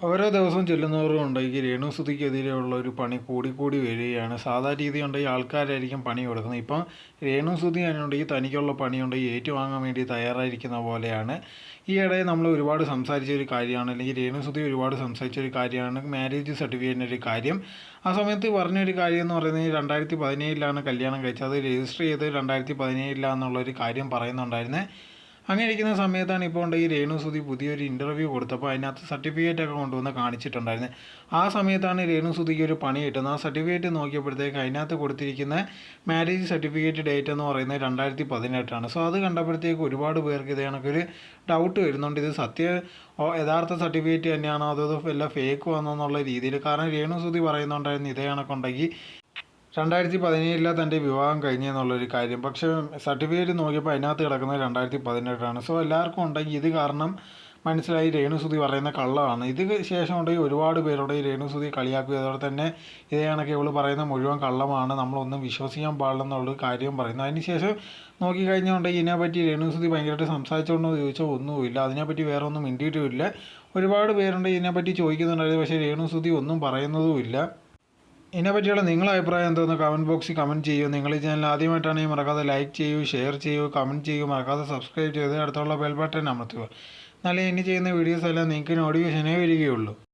ഓരോ ദിവസവും ചെല്ലുന്നവരും ഉണ്ടെങ്കിൽ രേണുസുതിക്കെതിരെയുള്ള ഒരു പണി കൂടിക്കൂടി വരികയാണ്. സാധാ രീതി ഉണ്ടെങ്കിൽ ആൾക്കാരായിരിക്കും പണി കൊടുക്കുന്നത്. ഇപ്പം രേണുസുതി അതിനുണ്ടെങ്കിൽ തനിക്കുള്ള പണിയുണ്ടെങ്കിൽ ഏറ്റുവാങ്ങാൻ വേണ്ടി തയ്യാറായിരിക്കുന്ന പോലെയാണ്. ഈയിടെ നമ്മൾ ഒരുപാട് സംസാരിച്ച ഒരു കാര്യമാണ്, അല്ലെങ്കിൽ രേണുസുതി ഒരുപാട് സംസാരിച്ച ഒരു കാര്യമാണ് മാരേജ് സർട്ടിഫിക്കറ്റിൻ്റെ ഒരു കാര്യം. ആ സമയത്ത് പറഞ്ഞൊരു കാര്യം എന്ന് പറയുന്നത് 2017 കല്യാണം കഴിച്ചത്, അത് രജിസ്റ്റർ ചെയ്ത് 2017 കാര്യം പറയുന്നുണ്ടായിരുന്നത്. അങ്ങനെ ഇരിക്കുന്ന സമയത്താണ് ഇപ്പോൾ ഉണ്ട് ഈ രേണുസുതി പുതിയൊരു ഇൻ്റർവ്യൂ കൊടുത്തപ്പോൾ അതിനകത്ത് സർട്ടിഫിക്കറ്റ് ഒക്കെ കൊണ്ടുവന്ന് കാണിച്ചിട്ടുണ്ടായിരുന്നു. ആ സമയത്താണ് രേണുസുതിക്ക് ഒരു പണി കിട്ടുന്നത്. ആ സർട്ടിഫിക്കറ്റ് നോക്കിയപ്പോഴത്തേക്ക് അതിനകത്ത് കൊടുത്തിരിക്കുന്ന മാരേജ് സർട്ടിഫിക്കറ്റ് ഡേറ്റ് എന്ന് പറയുന്നത് 2018. സോ അത് കണ്ടപ്പോഴത്തേക്ക് ഒരുപാട് പേർക്ക് ഇത് കണക്കൊരു ഡൗട്ട് വരുന്നുണ്ട്. ഇത് യഥാർത്ഥ സർട്ടിഫിക്കറ്റ് തന്നെയാണോ അതോ വല്ല ഫേക്ക് വന്നോ എന്നുള്ള രീതിയിൽ. കാരണം രേണുസുതി പറയുന്നുണ്ടായിരുന്നു ഇതേ കണക്കുണ്ടെങ്കിൽ 2017 തൻ്റെ വിവാഹം കഴിഞ്ഞെന്നുള്ളൊരു കാര്യം. പക്ഷേ സർട്ടിഫിക്കറ്റ് നോക്കിയപ്പോൾ അതിനകത്ത് കിടക്കുന്നത് 2018. സോ എല്ലാവർക്കും ഉണ്ടെങ്കിൽ ഇത് കാരണം മനസ്സിലായി രേണുസുതി പറയുന്ന കള്ളമാണ്. ഇത് ശേഷം ഉണ്ടെങ്കിൽ ഒരുപാട് പേരോട് ഈ രേണുസുതി കളിയാക്കുക. അതുപോലെ തന്നെ ഇതേ കണക്ക് ഇവൾ പറയുന്ന മുഴുവൻ കള്ളമാണ്, നമ്മളൊന്നും വിശ്വസിക്കാൻ പാടില്ലെന്നുള്ളൊരു കാര്യം പറയുന്നു. അതിനുശേഷം നോക്കിക്കഴിഞ്ഞുണ്ടെങ്കിൽ ഇതിനെപ്പറ്റി രേണുസുതി ഭയങ്കരമായിട്ട് സംസാരിച്ചുകൊണ്ടോ ചോദിച്ചാൽ ഒന്നുമില്ല, അതിനെപ്പറ്റി വേറെ ഒന്നും മിണ്ടിയിട്ടുമില്ല. ഒരുപാട് പേരുണ്ട് ഇതിനെപ്പറ്റി ചോദിക്കുന്നുണ്ടായിരുന്നു, പക്ഷേ രേണുസുതി ഒന്നും പറയുന്നതുമില്ല. ഇതിനെപ്പറ്റിയുള്ള നിങ്ങളുടെ അഭിപ്രായം എന്തോന്ന് കമൻറ്റ് ബോക്സിൽ കമൻറ്റ് ചെയ്യൂ. നിങ്ങൾ ഈ ചാനൽ ആദ്യമായിട്ടാണെങ്കിൽ മറക്കാതെ ലൈക്ക് ചെയ്യൂ, ഷെയർ ചെയ്യൂ, കമൻറ്റ് ചെയ്യൂ, മറക്കാതെ സബ്സ്ക്രൈബ് ചെയ്ത് അടുത്തുള്ള ബെൽ ബട്ടൺ അമർത്തുക. എന്നാലേ ഇനി ചെയ്യുന്ന വീഡിയോസ് എല്ലാം നിങ്ങൾക്ക് നോട്ടിഫിക്കേഷനേ വരികയുള്ളൂ.